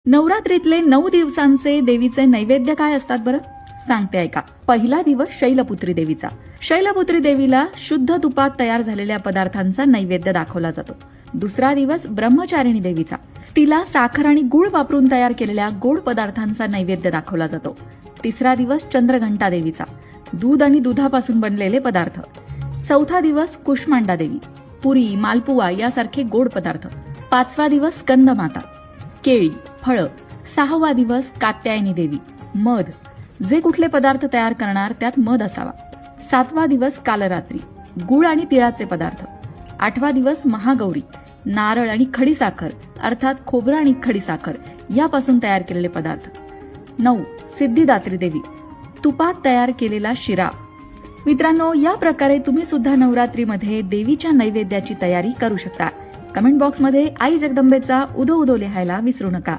नवरात्रीतले 9 दिवसांचे देवीचे नैवेद्य काय असतात बरं? सांगते ऐका. पहिला दिवस शैलपुत्री देवीचा. शैलपुत्री देवीला शुद्ध तुपात तयार झालेल्या पदार्थांचा नैवेद्य दाखवला जातो. दुसरा दिवस ब्रह्मचारिणी देवीचा. तिला साखर आणि गुळ वापरून तयार केलेल्या गोड पदार्थांचा नैवेद्य दाखवला जातो. तिसरा दिवस चंद्रघंटा देवीचा. दूध आणि दुधापासून बनलेले पदार्थ. चौथा दिवस कुष्मांडा देवी. पुरी, मालपुवा यासारखे गोड पदार्थ. पाचवा दिवस स्कंदमाता. केळी, फळं. सहावा दिवस कात्यायनी देवी. मध. जे कुठले पदार्थ तयार करणार त्यात मध असावा. सातवा दिवस कालरात्री. गुळ आणि तिळाचे पदार्थ. आठवा दिवस महागौरी. नारळ आणि खडीसाखर अर्थात खोबरं आणि खडीसाखर यापासून तयार केलेले पदार्थ. 9. सिद्धिदात्री देवी. तुपात तयार केलेला शिरा. मित्रांनो, या प्रकारे तुम्ही सुद्धा नवरात्रीमध्ये देवीच्या नैवेद्याची तयारी करू शकता. कमेंट बॉक्समध्ये आई जगदंबेचा उदो उदो लिहायला विसरू नका.